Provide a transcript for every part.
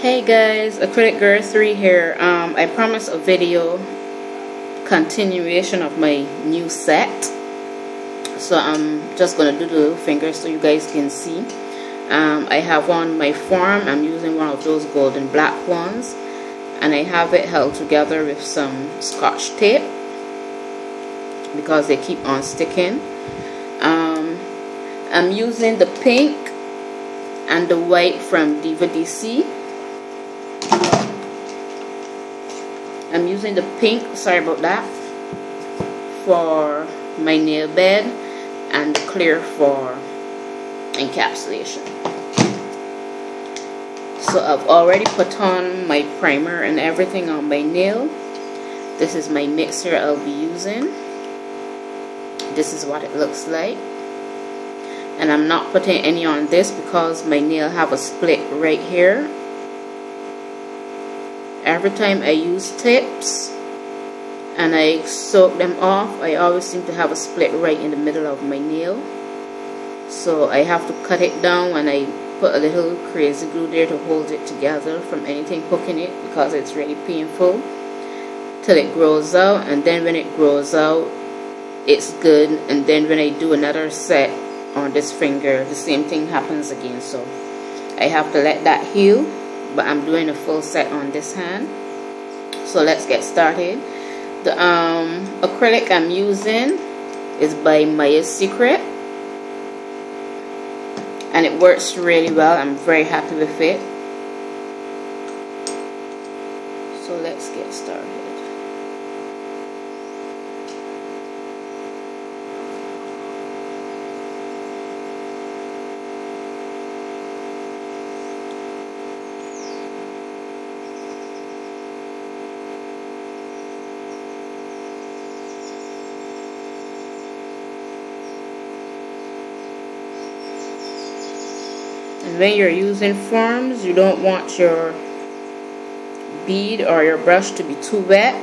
Hey guys, Acrylic Girl 3 here. I promised a video continuation of my new set, so I'm just gonna do the little fingers so you guys can see. I have on my form. I'm using one of those golden black ones, and I have it held together with some Scotch tape because they keep on sticking. I'm using the pink and the white from DVDC. I'm using the pink, sorry about that, for my nail bed and the clear for encapsulation. So I've already put on my primer and everything on my nail. This is my mixer I'll be using. This is what it looks like. And I'm not putting any on this because my nail have a split right here. Every time I use tips and I soak them off, I always seem to have a split right in the middle of my nail. So I have to cut it down, and I put a little crazy glue there to hold it together from anything hooking it, because it's really painful, till it grows out. And then when it grows out, it's good. And then when I do another set on this finger, the same thing happens again. So I have to let that heal. But I'm doing a full set on this hand. So let's get started. The acrylic I'm using is by Maya Secret, and it works really well. I'm very happy with it. So let's get started. And when you're using forms, you don't want your bead or your brush to be too wet.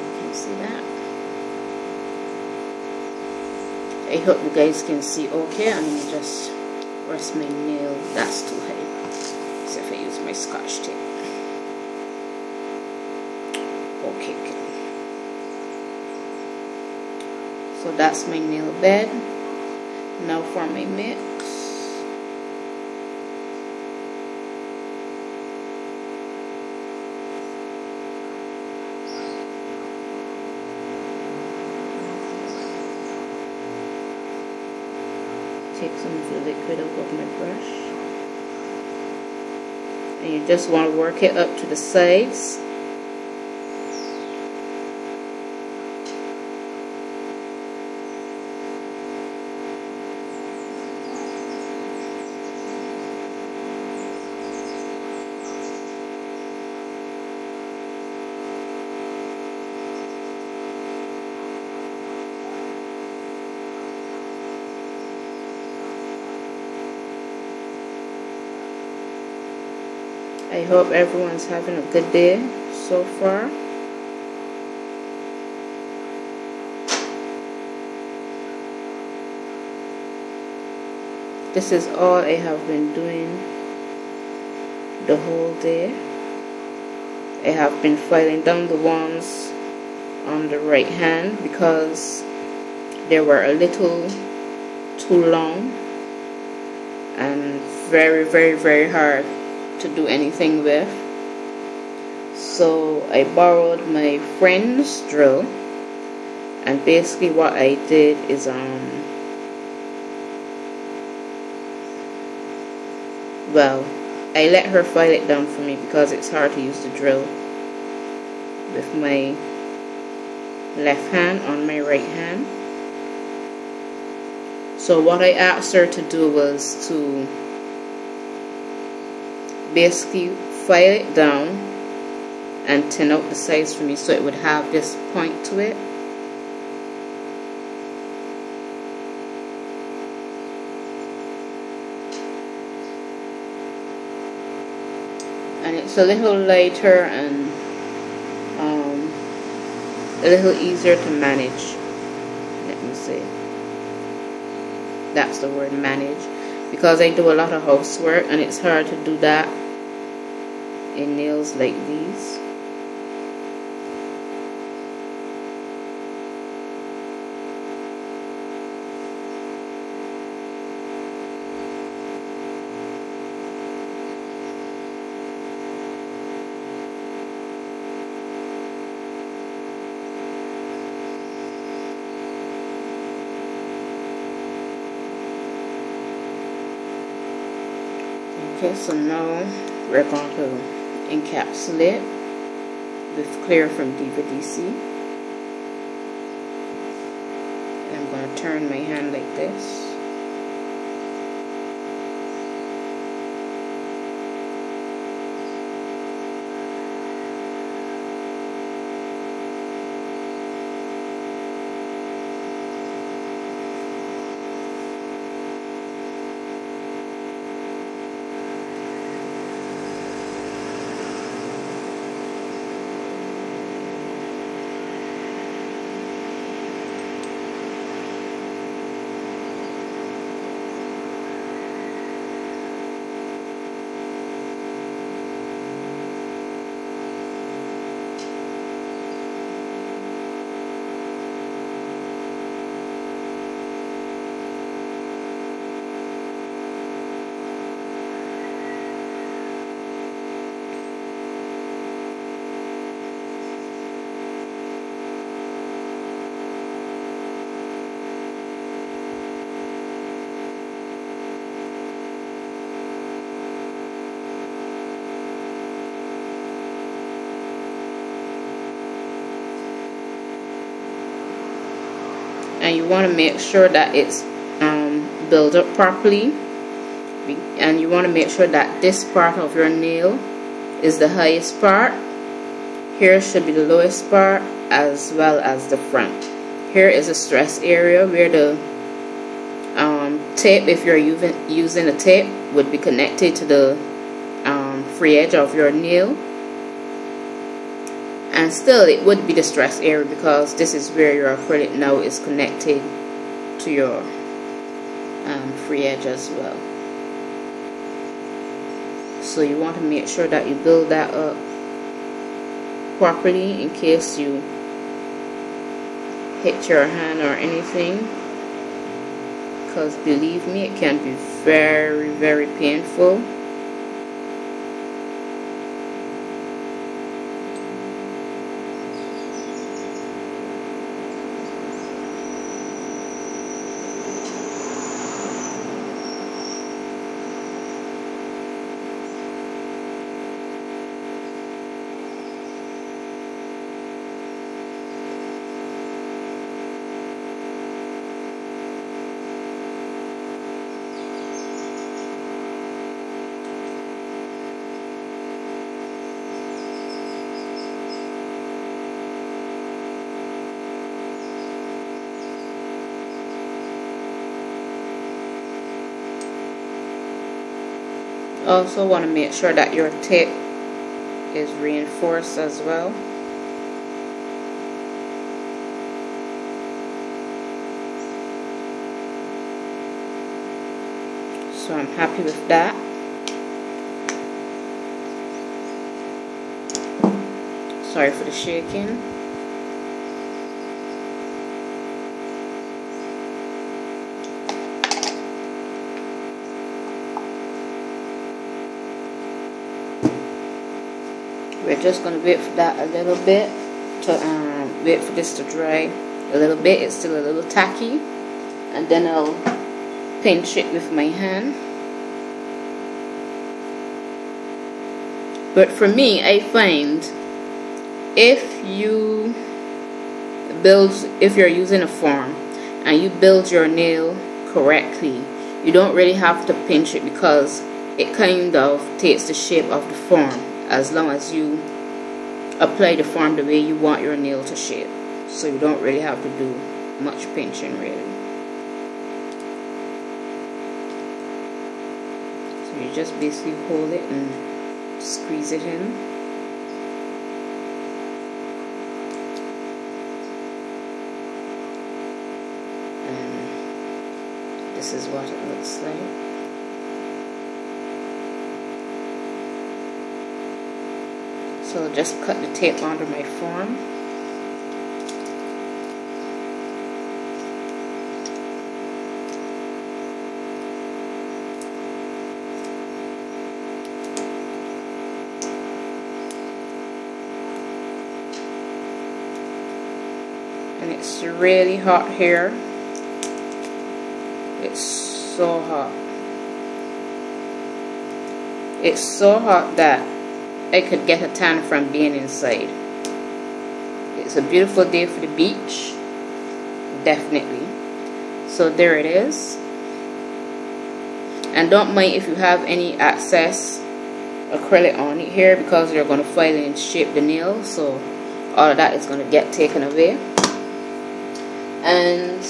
You can see that. I hope you guys can see okay. I'm going to just rest my nail. That's too high. So if I use my Scotch tape. Okay. So that's my nail bed. Now for my mix. Take some of the liquid out of my brush, and you just want to work it up to the sides. I hope everyone's having a good day so far. This is all I have been doing the whole day. I have been filing down the ones on the right hand because they were a little too long and very, very, very hard to do anything with. So I borrowed my friend's drill, and basically what I did is well, I let her file it down for me because it's hard to use the drill with my left hand on my right hand. So what I asked her to do was to basically file it down and tin out the sides for me so it would have this point to it. and it's a little lighter and a little easier to manage. Let me see, that's the word, manage, because I do a lot of housework and it's hard to do that in nails like these. Okay, so now we're going to encapsulate with clear from DVDC. And I'm going to turn my hand like this. And you want to make sure that it's built up properly, and you want to make sure that this part of your nail is the highest part. Here should be the lowest part, as well as the front. Here is a stress area where the tape, if you're using a tape, would be connected to the free edge of your nail. And still it would be the stress area because this is where your acrylic now is connected to your free edge as well. So you want to make sure that you build that up properly in case you hit your hand or anything, because believe me, it can be very, very painful. Also want to make sure that your tape is reinforced as well. So I'm happy with that. Sorry for the shaking. We're just going to wait for that a little bit to wait for this to dry a little bit. It's still a little tacky, and then I'll pinch it with my hand. But for me, I find if you're using a form and you build your nail correctly, you don't really have to pinch it because it kind of takes the shape of the form as long as you apply the form the way you want your nail to shape. So you don't really have to do much pinching really. So you just basically hold it and squeeze it in. And this is what it looks like. So just cut the tape onto my form. And it's really hot here. It's so hot. It's so hot that I could get a tan from being inside. It's a beautiful day for the beach, definitely. So there it is. And don't mind if you have any excess acrylic on it here, because you're going to file and shape the nail, so all of that is going to get taken away. And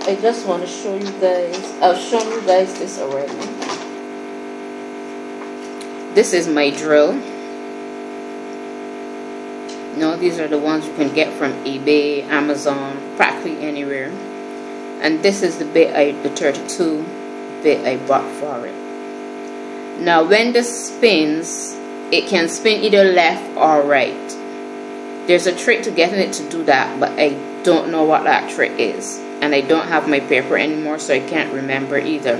I just want to show you guys, I've shown you guys this already. This is my drill. No, these are the ones you can get from eBay, Amazon, practically anywhere. And this is the bit, the 32 bit I bought for it. Now when this spins, it can spin either left or right. There's a trick to getting it to do that, but I don't know what that trick is. And I don't have my paper anymore, so I can't remember either.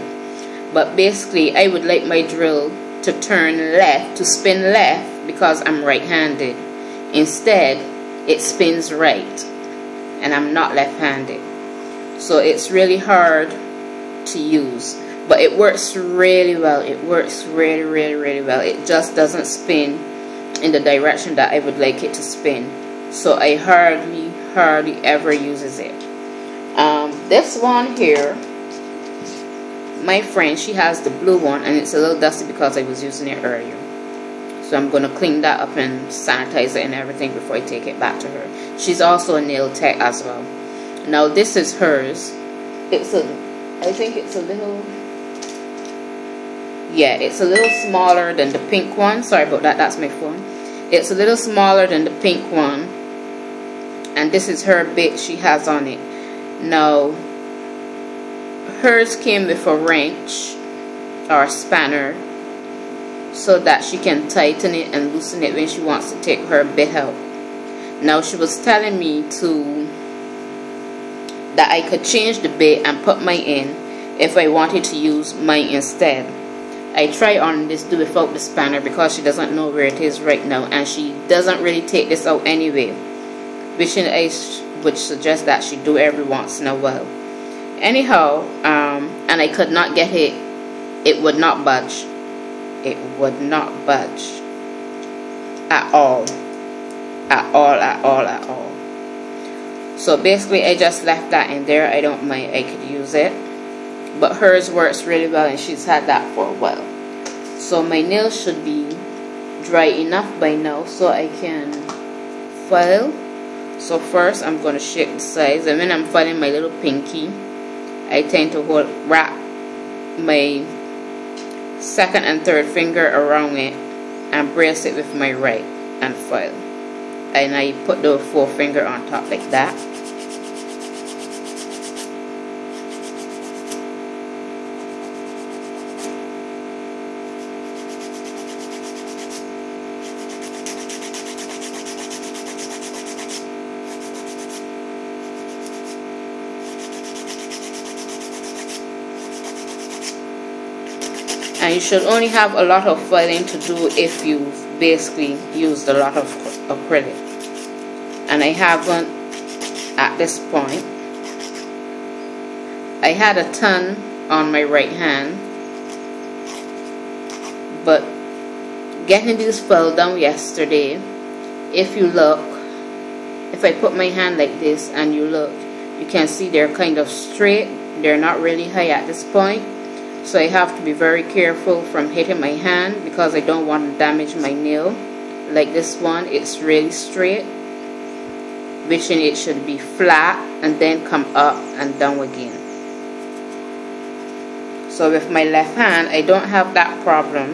But basically, I would like my drill to turn left, to spin left, because I'm right-handed. Instead, it spins right, and I'm not left-handed. So it's really hard to use, but it works really well. It works really, really, really well. It just doesn't spin in the direction that I would like it to spin. So I hardly ever uses it. This one here, my friend, she has the blue one, and it's a little dusty because I was using it earlier. So I'm going to clean that up and sanitize it and everything before I take it back to her. She's also a nail tech as well. Now this is hers. It's I think it's a little, yeah, it's a little smaller than the pink one. Sorry about that, that's my phone. It's a little smaller than the pink one. And this is her bit she has on it. Now, hers came with a wrench or a spanner so that she can tighten it and loosen it when she wants to take her bit out. Now, she was telling me that I could change the bit and put mine in if I wanted to use mine instead. I tried on this do without the spanner because she doesn't know where it is right now, and she doesn't really take this out anyway, which I would suggest that she do every once in a while. Anyhow, and I could not get it. It would not budge. It would not budge at all. At all, at all, at all. So basically I just left that in there. I don't mind, I could use it. But hers works really well, and she's had that for a while. So my nails should be dry enough by now so I can file. So first I'm going to shape the sides, and when I'm filing my little pinky, I tend to wrap my second and third finger around it and brace it with my right and file. And I put the forefinger on top like that. And you should only have a lot of filing to do if you've basically used a lot of acrylic. And I haven't at this point. I had a ton on my right hand, but getting these fell down yesterday, if you look, if I put my hand like this and you look, you can see they're kind of straight. They're not really high at this point. So I have to be very careful from hitting my hand because I don't want to damage my nail. Like this one, it's really straight, which in it should be flat and then come up and down again. So with my left hand, I don't have that problem.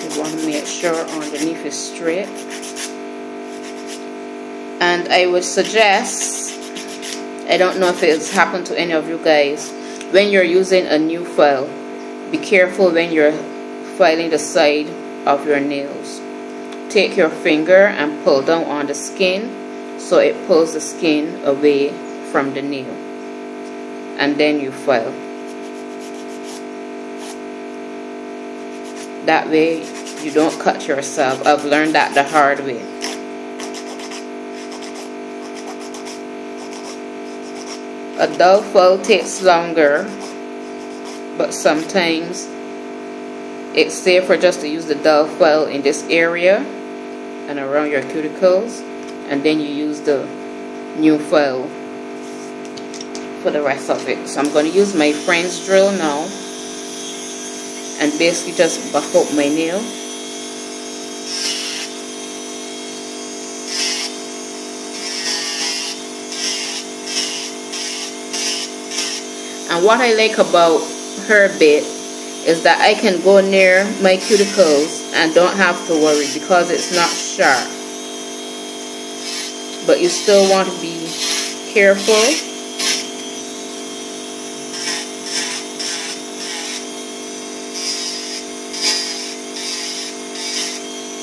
You want to make sure underneath is straight. And I would suggest, I don't know if it's happened to any of you guys, when you're using a new file, be careful when you're filing the side of your nails. Take your finger and pull down on the skin so it pulls the skin away from the nail, and then you file. That way you don't cut yourself. I've learned that the hard way. A dull file takes longer, but sometimes it's safer just to use the dull file in this area and around your cuticles, and then you use the new file for the rest of it. So I'm going to use my French drill now and basically just buff up my nail. And what I like about her bit is that I can go near my cuticles and don't have to worry because it's not sharp. But you still want to be careful.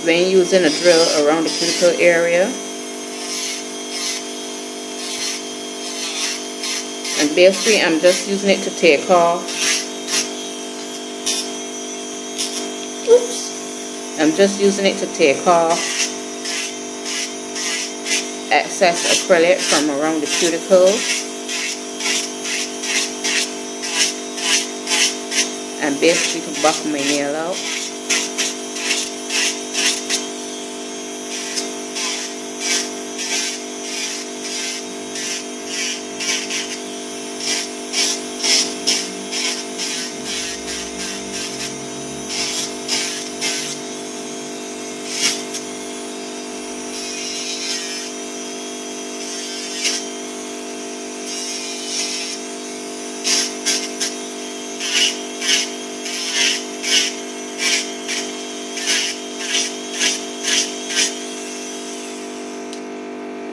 When using a drill around the cuticle area. And basically I'm just using it to take off. Oops. I'm just using it to take off excess acrylic from around the cuticle. And basically to buff my nail out.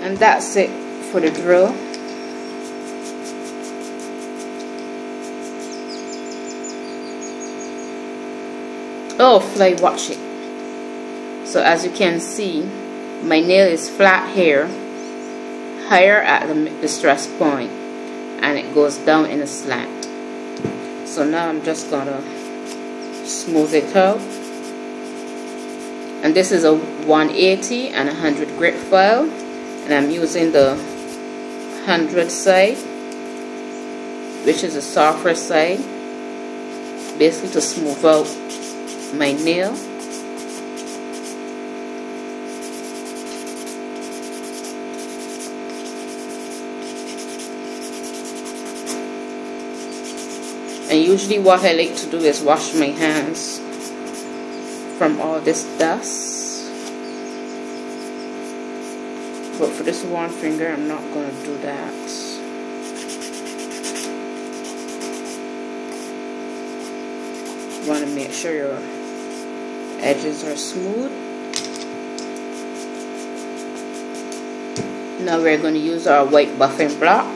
And that's it for the drill. Oh, fly, watch it. So as you can see, my nail is flat here, higher at the stress point, and it goes down in a slant. So now I'm just gonna smooth it out. And this is a 180 and 100 grit file. And I'm using the 100 side, which is the softer side, basically to smooth out my nail. And usually what I like to do is wash my hands from all this dust. But for this one finger, I'm not going to do that. You want to make sure your edges are smooth. Now we're going to use our white buffing block.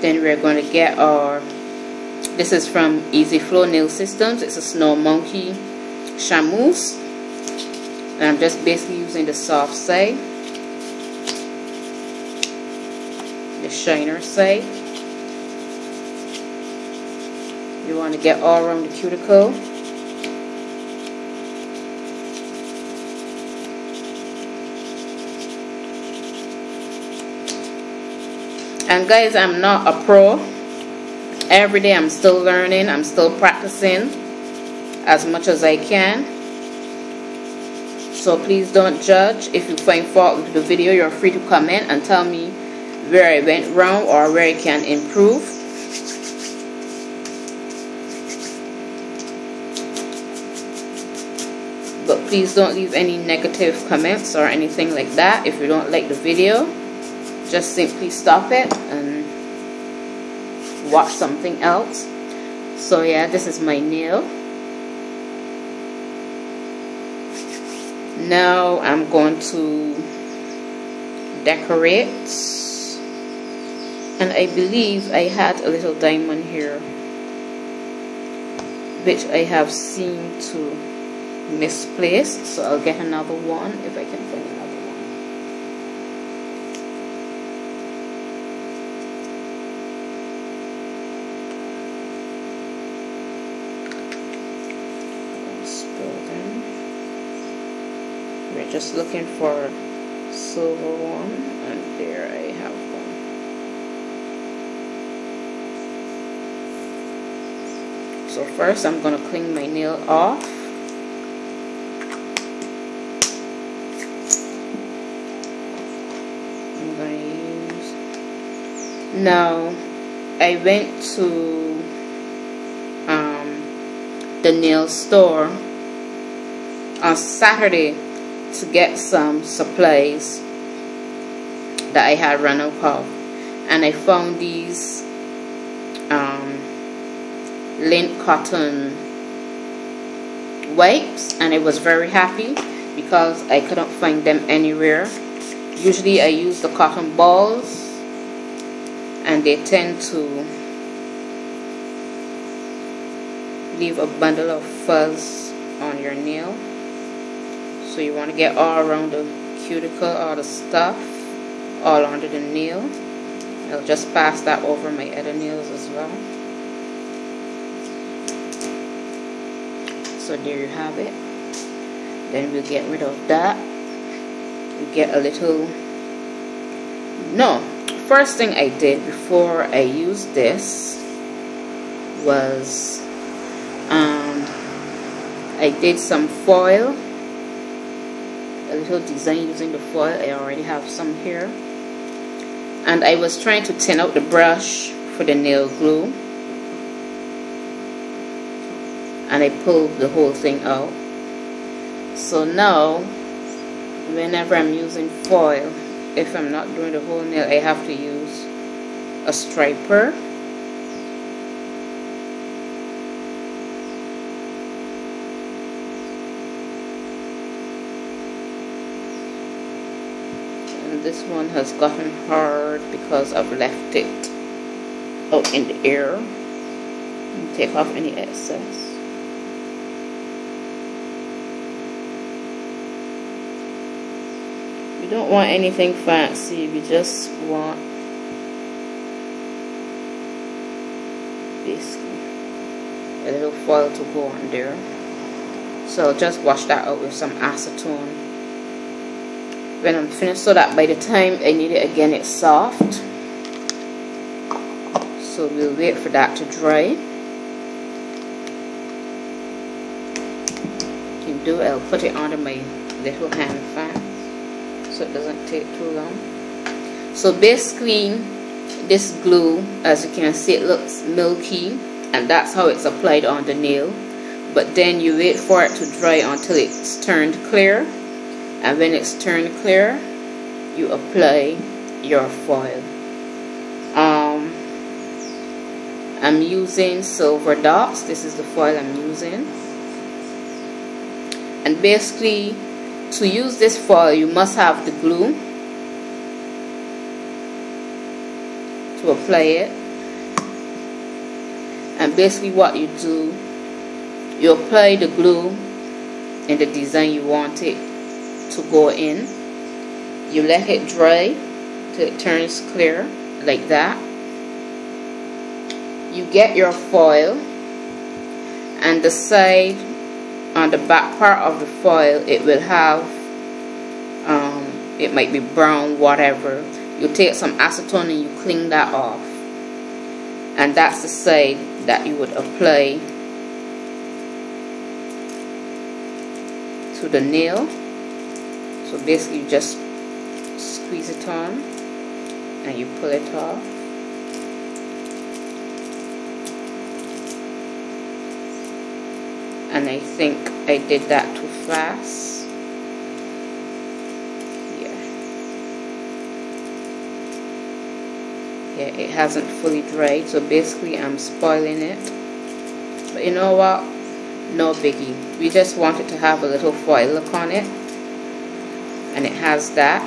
Then we're going to get our, this is from Easy Flow Nail Systems. It's a Snow Monkey Chamousse. And I'm just basically using the soft side, the shiner side. You want to get all around the cuticle. And guys, I'm not a pro. Every day I'm still learning, I'm still practicing as much as I can. So please don't judge. If you find fault with the video, you're free to comment and tell me where I went wrong or where I can improve. But please don't leave any negative comments or anything like that. If you don't like the video, just simply stop it and watch something else. So yeah, this is my nail. Now I'm going to decorate, and I believe I had a little diamond here which I have seemed to misplace, so I'll get another one if I can find another one. We're just looking for a silver one, and there I have one. So first I'm going to clean my nail off. I'm going to use... Now I went to the nail store on Saturday to get some supplies that I had run out of, and I found these lint cotton wipes, and I was very happy because I couldn't find them anywhere. Usually I use the cotton balls and they tend to leave a bundle of fuzz on your nail. So you want to get all around the cuticle, all the stuff, all under the nail. I'll just pass that over my other nails as well. So there you have it. Then we'll get rid of that. We get a little... No, first thing I did before I used this was I did some foil. A little design using the foil. I already have some here, and I was trying to thin out the brush for the nail glue, and I pulled the whole thing out. So now whenever I'm using foil, if I'm not doing the whole nail, I have to use a striper. This one has gotten hard because I've left it out in the air. And take off any excess. We don't want anything fancy, we just want basically a little foil to go on there. So I'll just wash that out with some acetone when I'm finished, so that by the time I need it again it's soft. So we'll wait for that to dry. I'll put it under my little hand fan so it doesn't take too long. So basically this glue, as you can see, it looks milky, and that's how it's applied on the nail. But then you wait for it to dry until it's turned clear, and when it's turned clear you apply your foil. I'm using Silver Dots. This is the foil I'm using. And basically, to use this foil you must have the glue to apply it. And basically what you do, you apply the glue in the design you want it to go in. You let it dry till it turns clear like that. You get your foil and the side on the back part of the foil, it will have it might be brown, whatever. You take some acetone and you clean that off, and that's the side that you would apply to the nail. So basically you just squeeze it on and you pull it off. And I think I did that too fast. Yeah, it hasn't fully dried, so basically I'm spoiling it. But you know what? No biggie. We just want it to have a little foil look on it, and it has that.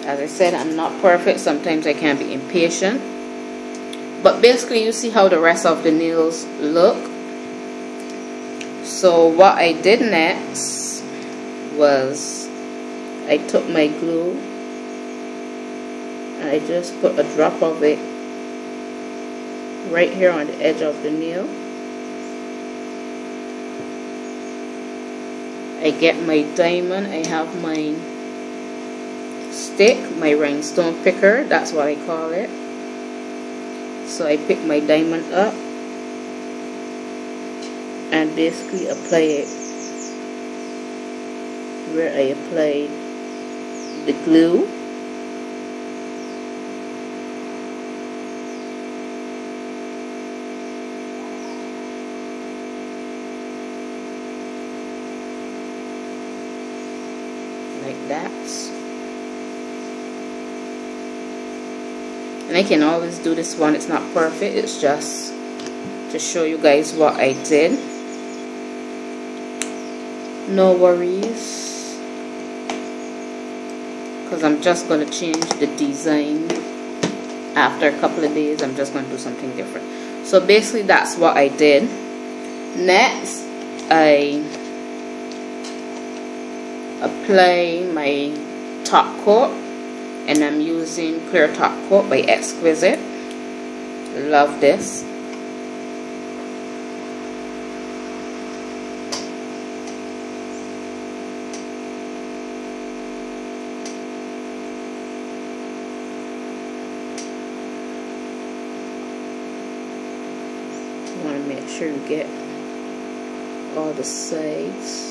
As I said, I'm not perfect. Sometimes I can be impatient. But basically you see how the rest of the nails look. So what I did next was I took my glue and I just put a drop of it right here on the edge of the nail. I get my diamond. I have my stick, my rhinestone picker, that's what I call it. So I pick my diamond up and basically apply it where I applied the glue. Like that. And I can always do this one. It's not perfect. It's just to show you guys what I did. No worries, because I'm just going to change the design after a couple of days. I'm just going to do something different. So basically that's what I did. Next I apply my top coat, and I'm using Clear Top Coat by Exquisite. Love this. You want to make sure you get all the sides.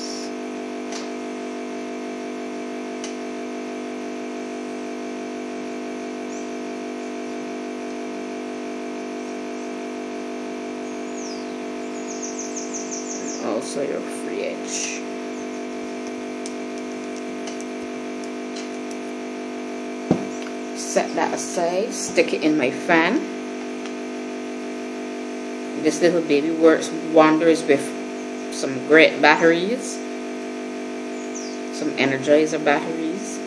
Also your free edge. Set that aside, stick it in my fan. This little baby works wonders with some great batteries, some Energizer batteries.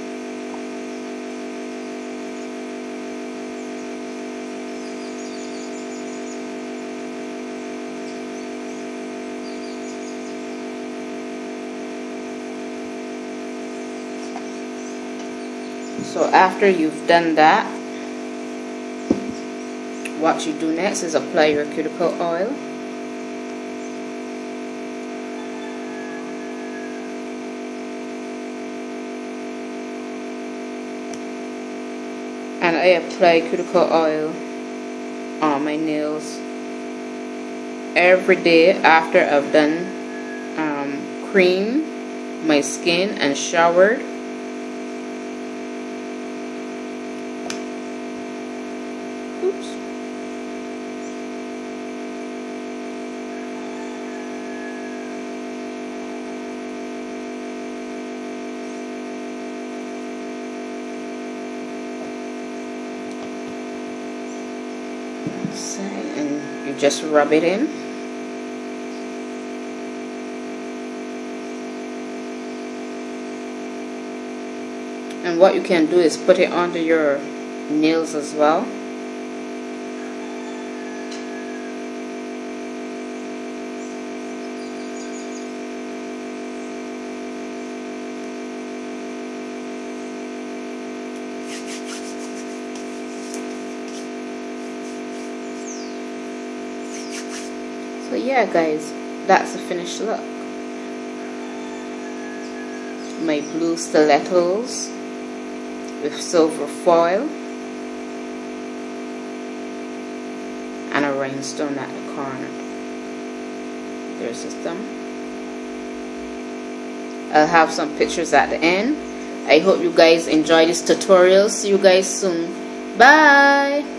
So after you've done that, what you do next is apply your cuticle oil. And I apply cuticle oil on my nails every day after I've done cream my skin and showered. Oops. And you just rub it in. And what you can do is put it under your nails as well. So yeah guys, that's the finished look. My blue stilettos with silver foil and a rhinestone at the corner. There's the thumb. I'll have some pictures at the end. I hope you guys enjoy this tutorial. See you guys soon. Bye.